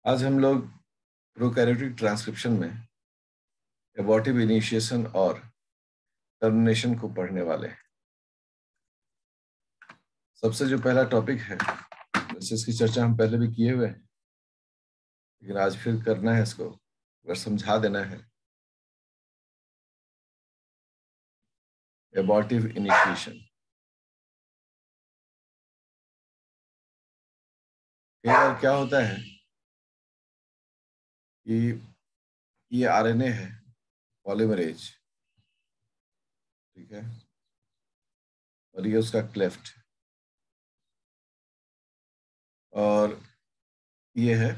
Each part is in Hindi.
आज हम लोग प्रोकैरियोटिक ट्रांसक्रिप्शन में एबॉर्टिव इनिशिएशन और टर्मिनेशन को पढ़ने वाले हैं। सबसे जो पहला टॉपिक है, वैसे इसकी चर्चा हम पहले भी किए हुए हैं, लेकिन आज फिर करना है इसको, अगर समझा देना है। एबॉर्टिव इनिशिएशन कई बार क्या होता है कि ये आरएनए है, पॉलीमरेज, ठीक है, और ये उसका क्लेफ्ट, और ये है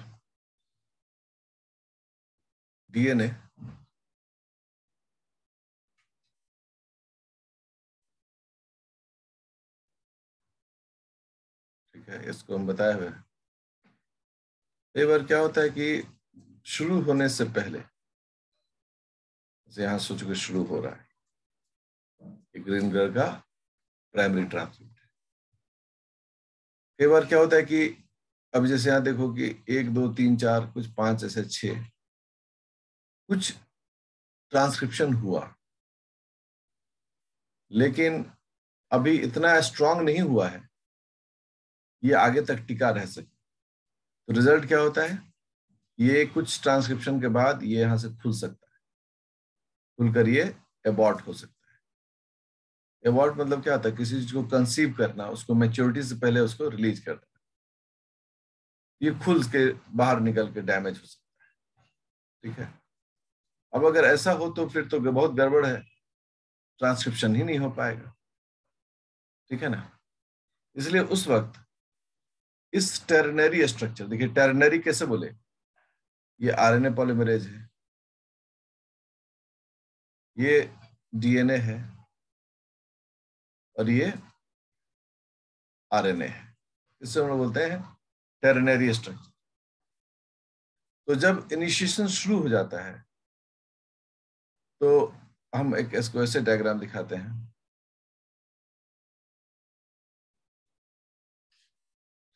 डीएनए, ठीक है, इसको हम बताए हुए हैं। कई बार क्या होता है कि शुरू होने से पहले, जैसे यहाँ सोच के शुरू हो रहा है ग्रीन कलर का प्राइमरी ट्रांसक्रिप्ट। कई बार क्या होता है कि अब जैसे यहाँ देखो कि 1 2 3 4 कुछ 5 ऐसे 6 कुछ ट्रांसक्रिप्शन हुआ, लेकिन अभी इतना स्ट्रांग नहीं हुआ है ये आगे तक टिका रह सके। तो रिजल्ट क्या होता है, ये कुछ ट्रांसक्रिप्शन के बाद ये यहाँ से खुल सकता है, खुलकर ये एबॉर्ट हो सकता है। एबॉर्ट मतलब क्या होता है, किसी चीज को कंसीव करना, उसको मैच्योरिटी से पहले उसको रिलीज कर देना, ये खुल के बाहर निकल के डैमेज हो सकता है, ठीक है। अब अगर ऐसा हो तो फिर तो बहुत गड़बड़ है, ट्रांसक्रिप्शन ही नहीं हो पाएगा, ठीक है ना। इसलिए उस वक्त इस टर्नरी स्ट्रक्चर, देखिए टर्नरी कैसे बोले, ये आरएनए पॉलीमरेज है, ये डीएनए है, और ये आरएनए है। इससे हम लोग बोलते हैं टर्नरी स्ट्रक्चर। तो जब इनिशिएशन शुरू हो जाता है तो हम एक इसको ऐसे डायग्राम दिखाते हैं,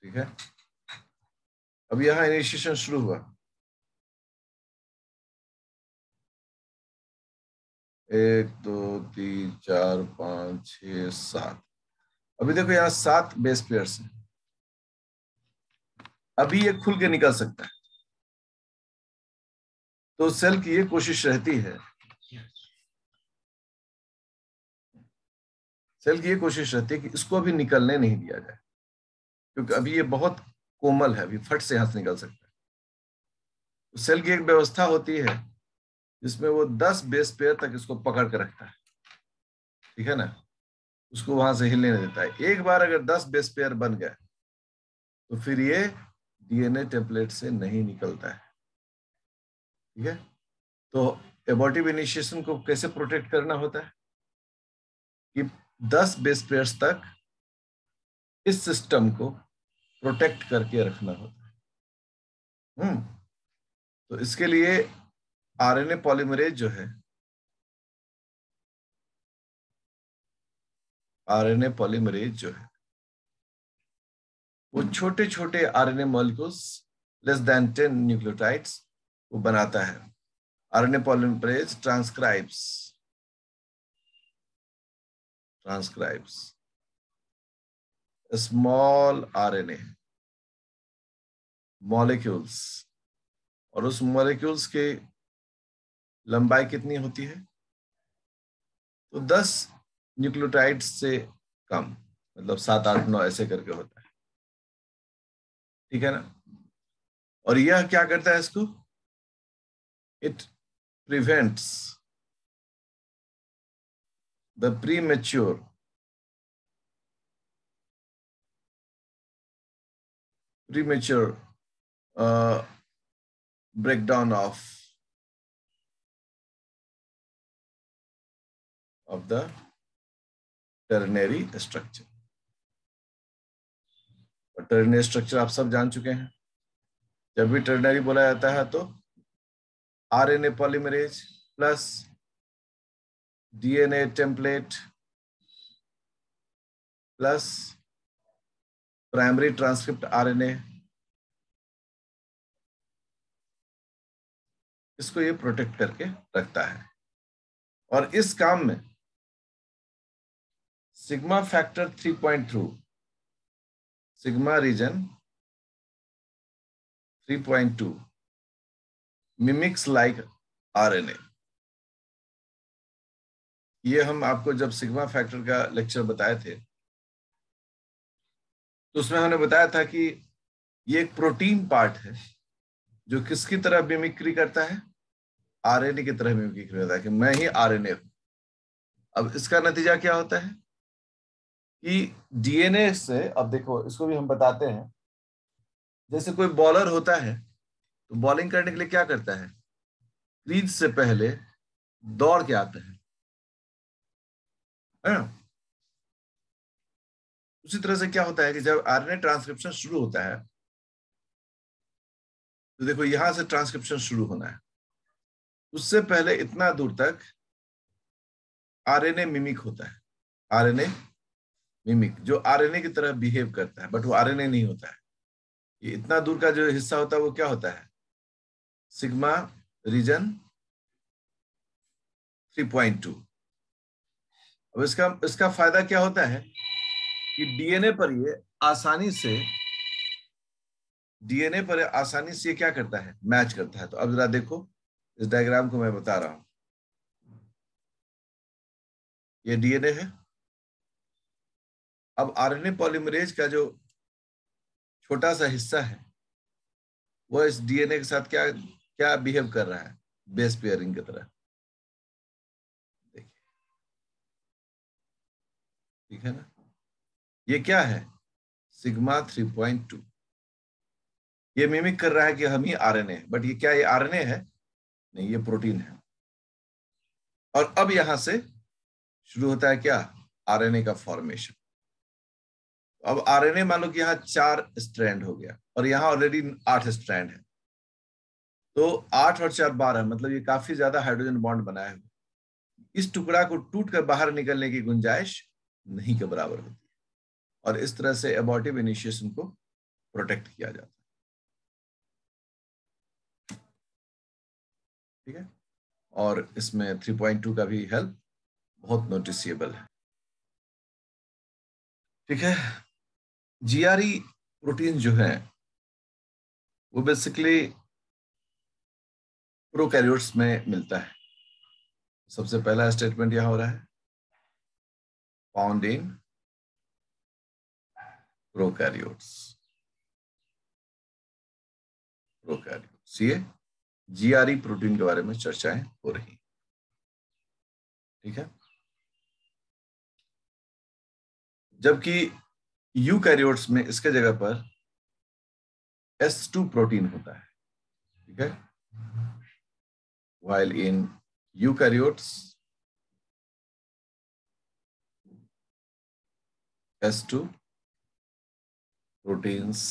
ठीक है। अब यहाँ इनिशिएशन शुरू हुआ, 1 2 3 4 5 6 7। अभी देखो यहाँ 7 बेस पेयर्स हैं, अभी ये खुल के निकल सकता है। तो सेल की ये कोशिश रहती है, सेल की ये कोशिश रहती है कि इसको अभी निकलने नहीं दिया जाए, क्योंकि अभी ये बहुत कोमल है, अभी फट से यहां से निकल सकता है। तो सेल की एक व्यवस्था होती है जिसमें वो 10 बेस पेयर तक इसको पकड़ कर रखता है, ठीक है ना, उसको वहां से हिलने नहीं देता है। एक बार अगर 10 बेस पेयर बन गए तो फिर ये डीएनए टेम्पलेट से नहीं निकलता है, ठीक है। तो एबॉर्टिव इनिशिएशन को कैसे प्रोटेक्ट करना होता है कि 10 बेस पेयर्स तक इस सिस्टम को प्रोटेक्ट करके रखना होता है। तो इसके लिए आरएनए पॉलीमरेज जो है, आरएनए पॉलीमरेज जो है वो छोटे छोटे RNA molecules less than 10 nucleotides को बनाता है। RNA polymerase transcribes small RNA molecules, और उस मॉलिक्यूल्स की लंबाई कितनी होती है, तो 10 न्यूक्लियोटाइड्स से कम, मतलब 7 8 9 ऐसे करके होता है, ठीक है ना। और यह क्या करता है इसको, it prevents the premature breakdown of the ternary structure। और टर्नरी स्ट्रक्चर आप सब जान चुके हैं। जब भी टर्नरी बोला जाता है तो RNA polymerase plus DNA template plus primary transcript RNA इसको ये प्रोटेक्ट करके रखता है। और इस काम में sigma factor 3.2, sigma region 3.2 mimics like RNA. ये हम आपको जब सिग्मा फैक्टर का लेक्चर बताए थे तो उसमें हमने बताया था कि ये एक प्रोटीन पार्ट है जो किसकी तरह मिमिक्री करता है, आरएनए की तरह मिमिक्री करता है कि मैं ही आरएनए हूं। अब इसका नतीजा क्या होता है कि डीएनए से, अब देखो इसको भी हम बताते हैं, जैसे कोई बॉलर होता है तो बॉलिंग करने के लिए क्या करता है, क्रीज से पहले दौड़ के आता है ना? उसी तरह से क्या होता है कि जब आरएनए ट्रांसक्रिप्शन शुरू होता है तो देखो यहां से ट्रांसक्रिप्शन शुरू होना है, उससे पहले इतना दूर तक आरएनए मिमिक होता है, आरएनए मिमिक जो आरएनए की तरह बिहेव करता है, बट वो आरएनए नहीं होता है। ये इतना दूर का जो हिस्सा होता है वो क्या होता है, सिग्मा रीजन 3.2। अब इसका इसका फायदा क्या होता है कि डीएनए पर आसानी से क्या करता है, मैच करता है। तो अब जरा देखो इस डायग्राम को मैं बता रहा हूं, ये डीएनए है। अब आरएनए पॉलीमरेज का जो छोटा सा हिस्सा है वो इस डीएनए के साथ क्या क्या बिहेव कर रहा है, बेस पेयरिंग की तरह। देखिए, ठीक है ना, ये क्या है, सिग्मा 3.2। ये मिमिक कर रहा है कि हम ही आरएनए है, बट ये क्या, ये आरएनए है नहीं, ये प्रोटीन है। और अब यहां से शुरू होता है क्या, आरएनए का फॉर्मेशन। अब आरएनए मान लो कि यहाँ 4 स्ट्रैंड हो गया और यहाँ ऑलरेडी 8 स्ट्रैंड है, तो 8 और 4 12, मतलब ये काफी ज्यादा हाइड्रोजन बॉन्ड बनाया हुआ। इस टुकड़ा को टूट कर बाहर निकलने की गुंजाइश नहीं के बराबर होती है, और इस तरह से एबॉर्टिव इनिशिएशन को प्रोटेक्ट किया जाता है। ठीक है, और इसमें 3.2 का भी हेल्प बहुत नोटिसेबल है। ठीक है, जीआरई प्रोटीन जो है वो बेसिकली प्रोकैरियोट्स में मिलता है। सबसे पहला स्टेटमेंट यहां हो रहा है, फाउंड इन प्रोकैरियोट्स। प्रोकैरियोट्स, ये जीआरई प्रोटीन के बारे में चर्चाएं हो रही। ठीक है, जबकि यूकैरियोट्स में इसके जगह पर S2 प्रोटीन होता है। ठीक है, while in eukaryotes S2 proteins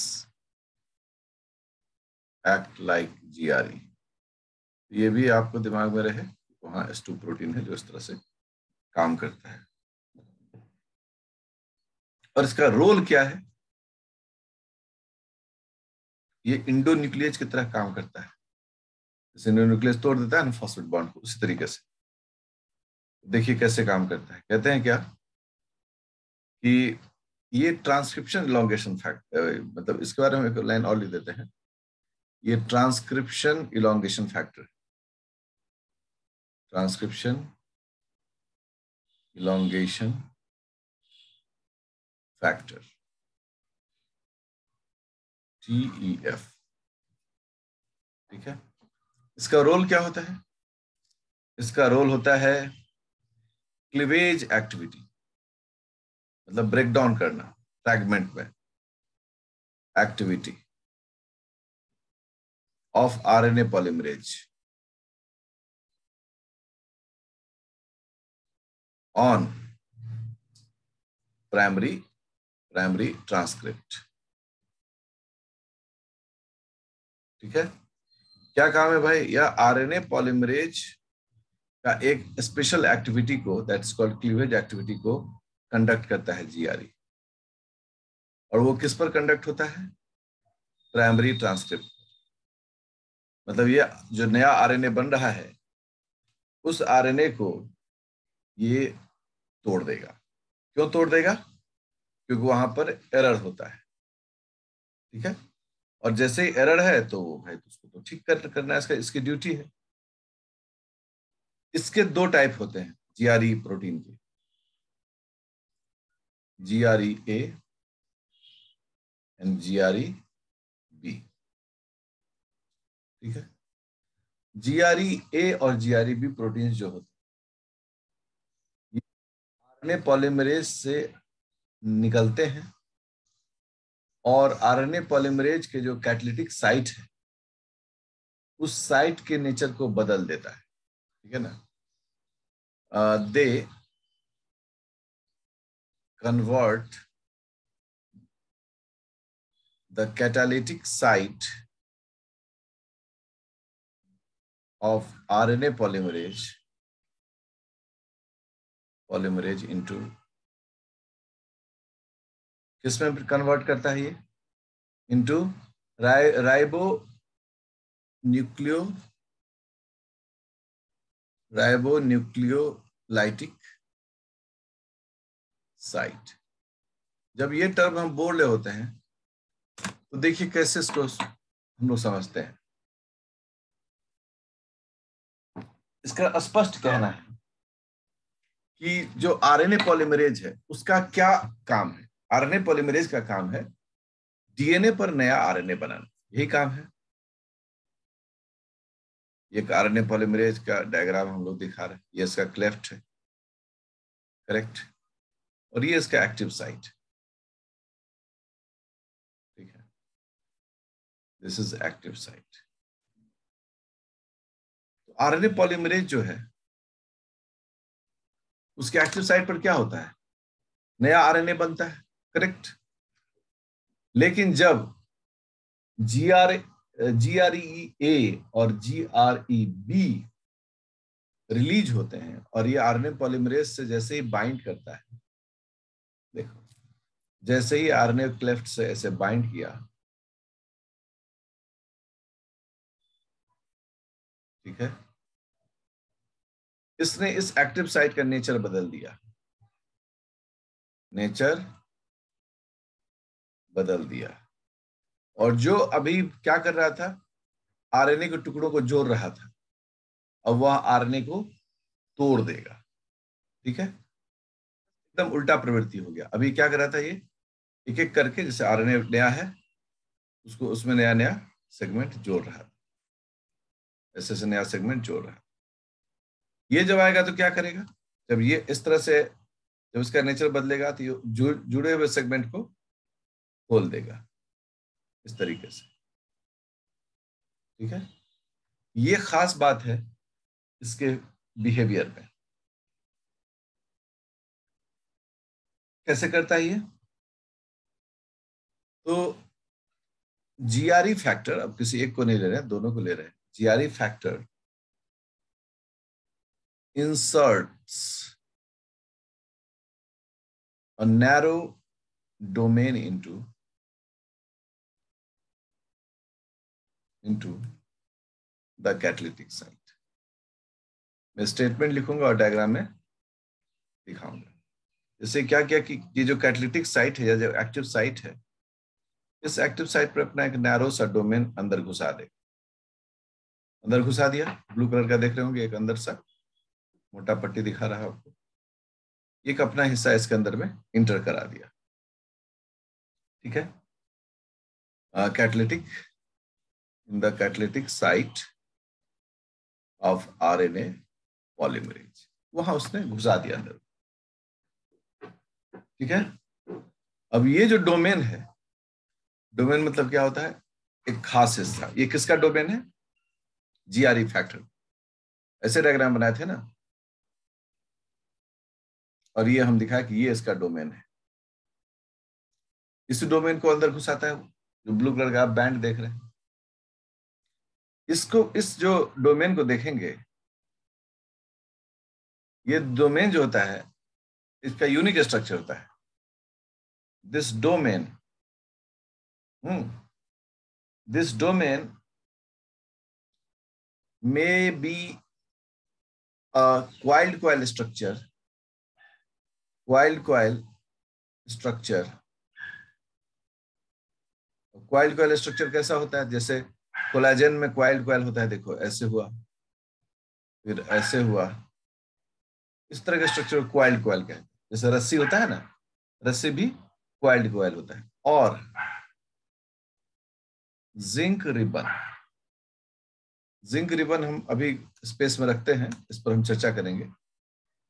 act like GRE। ये भी आपको दिमाग में रहे, वहां S2 प्रोटीन है जो इस तरह से काम करता है। और इसका रोल क्या है, ये इंडोन्यूक्लियस की तरह काम करता है। जैसे इंडोन्यूक्लियस तोड़ देता है ना फॉस्फेट बॉन्ड को, उसी तरीके से देखिए कैसे काम करता है। कहते हैं क्या कि ये ट्रांसक्रिप्शन इलॉन्गेशन फैक्टर, मतलब इसके बारे में एक लाइन और लिख देते हैं, ये transcription elongation factor, transcription elongation factor, TEF। ठीक है, इसका रोल क्या होता है, इसका रोल होता है क्लीवेज एक्टिविटी, मतलब ब्रेक डाउन करना फ्रैगमेंट में, activity of RNA polymerase on primary transcript. ठीक है, क्या काम है भाई, या आरएनए पॉलीमरेज का एक स्पेशल एक्टिविटी को, दैट्स कॉल्ड क्लीवेज एक्टिविटी को कंडक्ट करता है जीआरई। और वो किस पर कंडक्ट होता है, प्राइमरी ट्रांसक्रिप्ट। मतलब ये जो नया आरएनए बन रहा है उस आरएनए को ये तोड़ देगा। क्यों तोड़ देगा? क्योंकि वहां पर एरर होता है। ठीक है। और जैसे ही एरर है तो भाई उसको तो ठीक करना इसका इसकी ड्यूटी है। इसके दो टाइप होते हैं जीआरई प्रोटीन के, GRE A and GRE B. ठीक है। जीआरई ए और जीआरई बी प्रोटीन जो होते हैं आरएनए पॉलीमरेज से निकलते हैं और आरएनए पॉलीमरेज के जो कैटालिटिक साइट है उस साइट के नेचर को बदल देता है। ठीक है ना। They convert the catalytic site of RNA polymerase into किस में कन्वर्ट करता है ये? Into ribo nucleolytic site. जब ये टर्म हम बोल रहे होते हैं तो देखिए कैसे इसको हम लोग समझते हैं। इसका स्पष्ट कहना है कि जो आरएनए पॉलीमरेज है उसका क्या काम है। आरएनए पॉलीमरेज का काम है डीएनए पर नया आरएनए बनाना, यही काम है। ये आरएनए पॉलीमरेज का डायग्राम हम लोग दिखा रहे हैं। ये इसका क्लेफ्ट है, करेक्ट, और ये इसका एक्टिव साइट। ठीक है, दिस इज एक्टिव साइट। तो आरएनए पॉलीमरेज जो है उसके एक्टिव साइट पर क्या होता है? नया आरएनए बनता है, करेक्ट। लेकिन जब जीआरई ए और जीआरई बी रिलीज होते हैं और ये आरएनए पॉलीमरेज से जैसे ही बाइंड करता है, देखो जैसे ही आरएनए क्लेफ्ट से ऐसे बाइंड किया, ठीक है, इसने इस एक्टिव साइट का नेचर बदल दिया, नेचर बदल दिया। और जो अभी क्या कर रहा था, आरएनए के टुकड़ों को जोड़ रहा था, अब वह आरएनए को तोड़ देगा। ठीक है, एकदम उल्टा प्रवृत्ति हो गया। अभी क्या कर रहा था ये, एक एक करके, जैसे आरएनए नया है उसको उसमें नया नया सेगमेंट जोड़ रहा था, ऐसे से नया सेगमेंट जोड़ रहा है। ये जब आएगा तो क्या करेगा, जब ये इस तरह से, जब इसका नेचर बदलेगा तो ये जुड़े हुए सेगमेंट को खोल देगा इस तरीके से। ठीक है, ये खास बात है इसके बिहेवियर में। कैसे करता है ये? तो जीआरई फैक्टर, अब किसी एक को नहीं ले रहे हैं, दोनों को ले रहे हैं। GRE factor inserts a narrow domain into the catalytic site। मैं स्टेटमेंट लिखूंगा और डायग्राम में दिखाऊंगा। जैसे क्या किया कि ये जो कैटालिटिक साइट है या जो एक्टिव साइट है, इस एक्टिव साइट पर अपना एक नैरो सा डोमेन अंदर घुसा दे। अंदर घुसा दिया, ब्लू कलर का देख रहे होंगे, एक अंदर सा मोटा पट्टी दिखा रहा है आपको। एक अपना हिस्सा इसके अंदर में इंटर करा दिया। ठीक है, catalytic, in the catalytic site of RNA polymerase, वहां उसने घुसा दिया अंदर। ठीक है, अब ये जो डोमेन है, डोमेन मतलब क्या होता है, एक खास हिस्सा। ये किसका डोमेन है? GRE factor. ऐसे डायग्राम बनाए थे ना, और ये हम दिखाया कि ये इसका डोमेन है। इस डोमेन को अंदर घुसाता है, जो ब्लू कलर का आप बैंड देख रहे हैं। इसको, इस जो डोमेन को देखेंगे, ये डोमेन जो होता है इसका यूनिक स्ट्रक्चर होता है। This domain, this domain may be a coiled coil structure. Coiled coil structure. coiled coil structure कैसा होता है? जैसे कोलाजन में coiled coil होता है, देखो ऐसे हुआ, फिर ऐसे हुआ, इस तरह के स्ट्रक्चर को coiled coil कहते हैं। जैसे रस्सी होता है ना, रस्सी भी coiled coil होता है। और जिंक रिबन, जिंक रिबन हम अभी स्पेस में रखते हैं, इस पर हम चर्चा करेंगे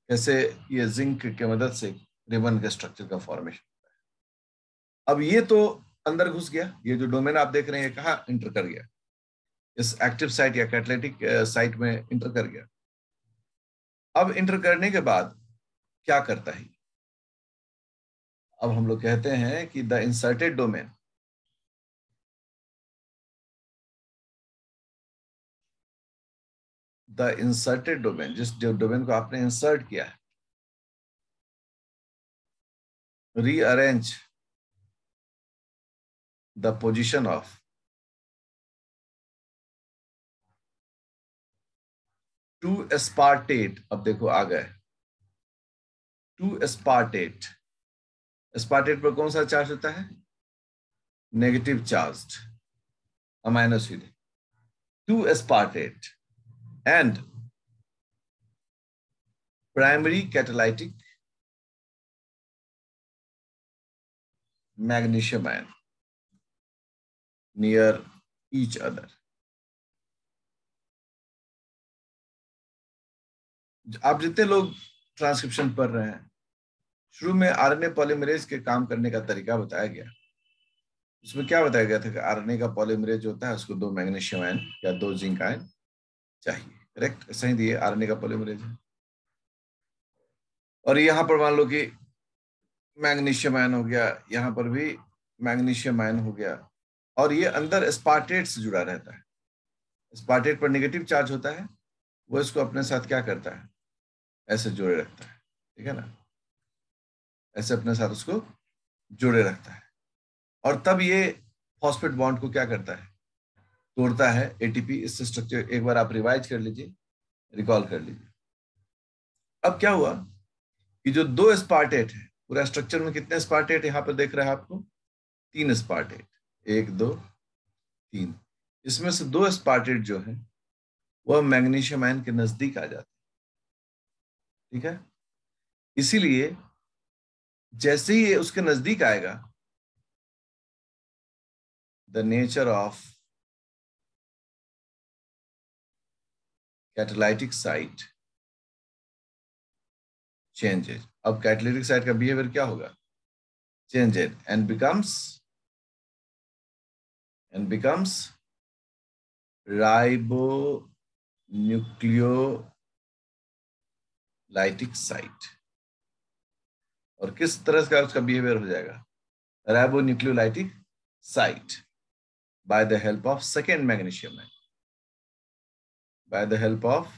कैसे ये जिंक के मदद से रिबन के स्ट्रक्चर का फॉर्मेशन होता है। अब ये तो अंदर घुस गया, ये जो डोमेन आप देख रहे हैं कहाँ इंटर कर गया? इस एक्टिव साइट या कैटालिटिक साइट में इंटर कर गया। अब इंटर करने के बाद क्या करता है? अब हम लोग कहते हैं कि the inserted domain, the inserted domain, जिस जो डोमेन को आपने इंसर्ट किया है, rearrange the position of two aspartate. अब देखो आ गए टू एस्पार्टेट। एस्पार्टेट पर कौन सा चार्ज होता है? Negative charged amino acid. Two aspartate and primary catalytic magnesium ion near each other. आप जितने लोग ट्रांसक्रिप्शन पढ़ रहे हैं, शुरू में आरएनए पॉलीमरेज के काम करने का तरीका बताया गया। उसमें क्या बताया गया था कि आरएनए का पॉलीमरेज होता है, उसको 2 मैग्नीशियम आयन या 2 जिंक आयन चाहिए। करेक्ट, ऐसा ही दिए आरएनए का पॉलीमरेज है। और यहाँ पर मान लो कि मैग्नीशियम आयन हो गया, यहाँ पर भी मैग्नीशियम आयन हो गया, और ये अंदर एस्पार्टेट से जुड़ा रहता है। एस्पार्टेट पर नेगेटिव चार्ज होता है, वो इसको अपने साथ क्या करता है? ऐसे जोड़े रखता है, ठीक है ना, ऐसे अपने साथ उसको जोड़े रखता है। और तब ये फॉस्फेट बॉन्ड को क्या करता है? तोड़ता है। एटीपी, इस स्ट्रक्चर एक बार आप रिवाइज कर लीजिए, रिकॉल कर लीजिए। अब क्या हुआ कि जो 2 स्पार्टेट है, पूरा स्ट्रक्चर में कितने स्पार्टेट यहाँ पर देख रहे हैं आपको? 3 स्पार्टेट, 1 2 3। इसमें से 2 स्पार्टेट जो है वह मैग्नीशियम आयन के नजदीक आ जाते हैं, ठीक है। इसीलिए जैसे ही ये उसके नजदीक आएगा, the nature of catalytic site changes. अब कैटालिटिक साइट का बिहेवियर क्या होगा? Changes and becomes ribonucleolytic site. और किस तरह का उसका बिहेवियर हो जाएगा? Ribonucleolytic site by the help of second magnesium ion, by the help of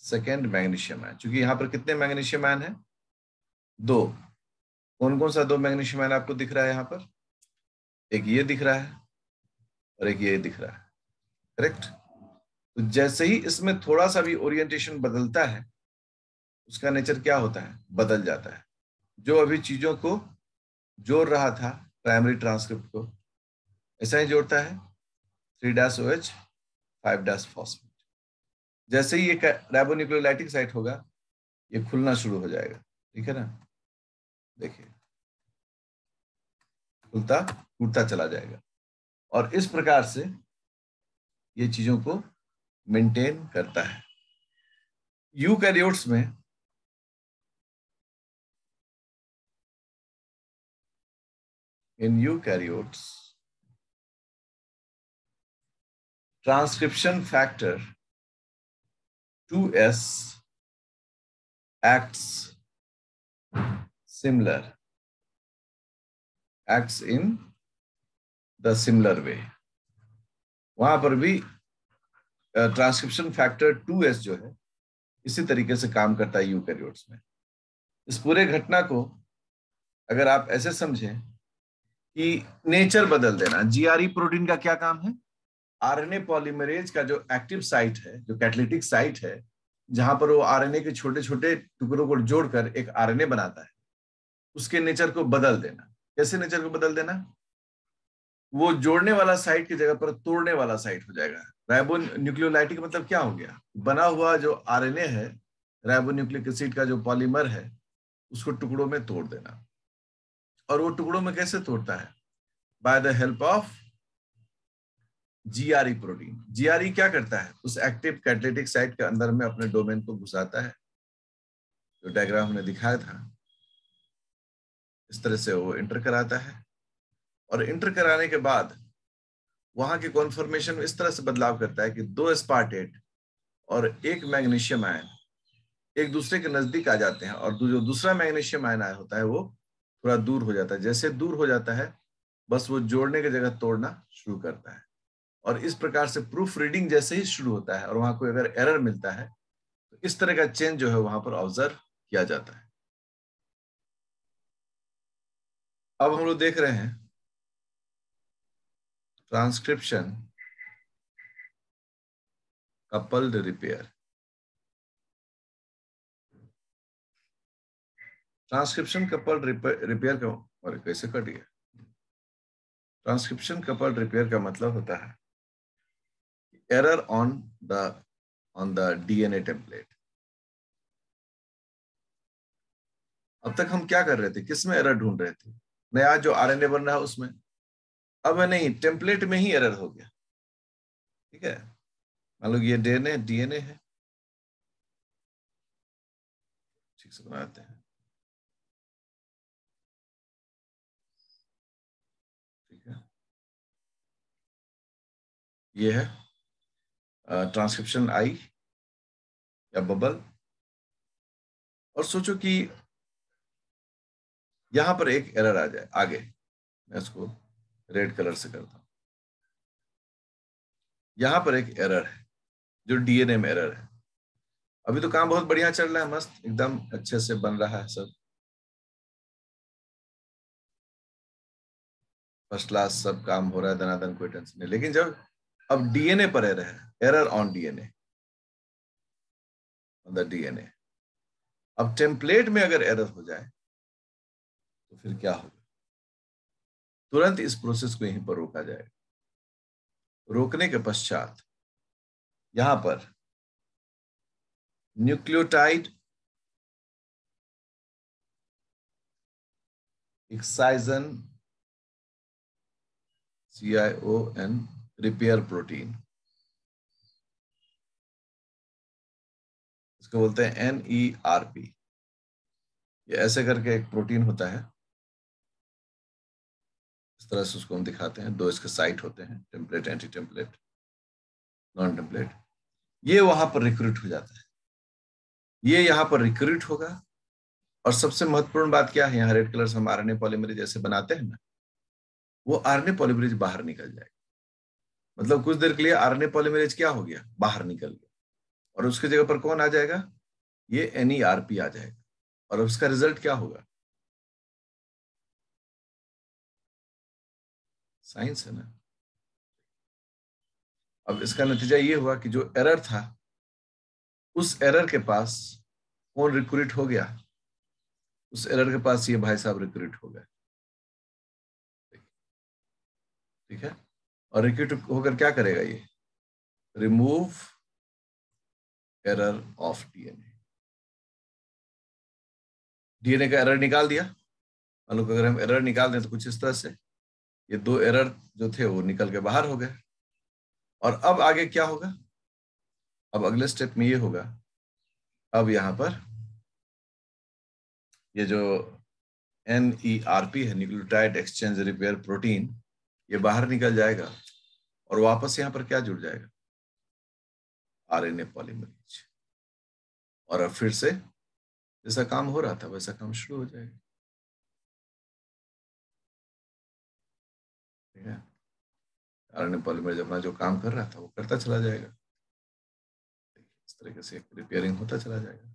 second magnesium ion. क्योंकि यहां पर कितने मैग्नीशियम आयन है? 2। कौन कौन सा 2 मैग्नीशियम आयन आपको दिख रहा है यहाँ पर? एक ये दिख रहा है और एक ये दिख रहा है, करेक्ट। तो जैसे ही इसमें थोड़ा सा भी ओरिएंटेशन बदलता है, उसका नेचर क्या होता है? बदल जाता है। जो अभी चीजों को जोड़ रहा था, प्राइमरी ट्रांसक्रिप्ट को, ऐसा ही जोड़ता है 3' OH 5' फॉस्फेट। जैसे ही ये राइबोन्यूक्लियोलाइटिक साइट होगा, ये खुलना शुरू हो जाएगा, ठीक है ना। देखिए खुलता टूटता चला जाएगा, और इस प्रकार से ये चीजों को मेंटेन करता है। यूकैरियोट्स में in eukaryotes transcription factor 2s acts in the similar way। वहां पर भी ट्रांसक्रिप्शन फैक्टर 2s जो है इसी तरीके से काम करता है यूकैरियोट्स में। इस पूरे घटना को अगर आप ऐसे समझें कि नेचर बदल देना। जीआरई प्रोटीन का क्या काम है? आरएनए पॉलीमरेज का जो एक्टिव साइट है, जो कैटालिटिक साइट है, जहां पर वो आरएनए के छोटे छोटे टुकड़ों को जोड़कर एक आरएनए बनाता है, उसके नेचर को बदल देना। कैसे नेचर को बदल देना? वो जोड़ने वाला साइट की जगह पर तोड़ने वाला साइट हो जाएगा। राइबो न्यूक्लियोलाइटिक मतलब क्या हो गया? बना हुआ जो आरएनए है, राइबो न्यूक्लिक एसिड का जो पॉलीमर है, उसको टुकड़ों में तोड़ देना। और वो टुकड़ों में कैसे तोड़ता है? Bye the help of GRE protein. GRE क्या करता है? उस एक्टिव कैटालिटिक साइट के अंदर में अपने डोमेन को घुसाता है, जो डायग्राम हमने दिखाया था। इस तरह से वो इंटर कराता है, और इंटर कराने के बाद वहां के कॉन्फॉर्मेशन में इस तरह से बदलाव करता है कि 2 स्पार्टेट और 1 मैग्नीशियम आयन एक दूसरे के नजदीक आ जाते हैं, और जो दूसरा मैग्नीशियम आयन आया होता है वो थोड़ा दूर हो जाता है। जैसे दूर हो जाता है, बस वो जोड़ने की जगह तोड़ना शुरू करता है। और इस प्रकार से प्रूफ रीडिंग जैसे ही शुरू होता है और वहां कोई अगर एरर मिलता है, तो इस तरह का चेंज जो है वहां पर ऑब्जर्व किया जाता है। अब हम लोग देख रहे हैं transcription coupled repair. Transcription coupled repair का, और कैसे कट गया? ट्रांसक्रिप्शन कपल्ड रिपेयर का मतलब होता है error on the DNA template. अब तक हम क्या कर रहे थे? किसमें एरर ढूंढ रहे थे? नया जो आरएनए बन रहा है उसमें। अब नहीं, टेम्पलेट में ही एरर हो गया। ठीक है, मान लो ये डीएनए है, ठीक से बनाते हैं। ठीक है, ये है ट्रांसक्रिप्शन आई या बबल। और सोचो कि यहां पर एक एरर आ जाए आगे। मैं इसको रेड कलर से करता हूं। यहां पर एक एरर है, जो डीएनए में एरर है। अभी तो काम बहुत बढ़िया चल रहा है, मस्त एकदम अच्छे से बन रहा है सब, फर्स्ट क्लास सब काम हो रहा है, दनादन, कोई टेंशन नहीं। लेकिन जब अब डीएनए पर एरर है, error on DNA, on the DNA. अब टेम्पलेट में अगर एरर हो जाए तो फिर क्या होगा? तुरंत इस प्रोसेस को यहीं पर रोका जाएगा। रोकने के पश्चात यहां पर न्यूक्लियोटाइड एक्साइजन CION रिपेयर प्रोटीन, इसको बोलते हैं NERP। ये ऐसे करके एक प्रोटीन होता है, इस तरह से उसको हम दिखाते हैं। 2 इसके साइट होते हैं, template, anti template, non template. ये वहां पर रिक्रूट हो जाता है, ये यहाँ पर रिक्रूट होगा। और सबसे महत्वपूर्ण बात क्या है, यहाँ रेड कलर से हम आरएनए पॉलीमरेज जैसे बनाते हैं ना, वो आरएनए पॉलीमरेज बाहर निकल जाएगा। मतलब कुछ देर के लिए आरएनए पॉलीमरेज क्या हो गया? बाहर निकल गया। और उसकी जगह पर कौन आ जाएगा? ये NERP आ जाएगा। और उसका रिजल्ट क्या होगा? साइंस है ना। अब इसका नतीजा ये हुआ कि जो एरर था, उस एरर के पास कौन रिक्रूट हो गया? उस एरर के पास ये भाई साहब रिक्रूट हो गए। ठीक है, और रिक्रूट होकर क्या करेगा? ये remove error of DNA. DNA का एरर निकाल दिया। मान लो अगर हम एरर निकाल दें तो कुछ इस तरह से ये 2 एरर जो थे वो निकल के बाहर हो गए। और अब आगे क्या होगा? अब अगले स्टेप में ये होगा, अब यहां पर ये जो NERP है, न्यूक्लियोटाइड एक्सचेंज रिपेयर प्रोटीन, ये बाहर निकल जाएगा और वापस यहां पर क्या जुड़ जाएगा? RNA polymerase. और अब फिर से जैसा काम हो रहा था वैसा काम शुरू हो जाएगा। ठीक है, आरएनए पॉलीमरेज अपना जो काम कर रहा था वो करता चला जाएगा। इस तरीके से रिपेयरिंग होता चला जाएगा।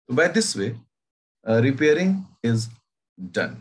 तो by this way repairing is done.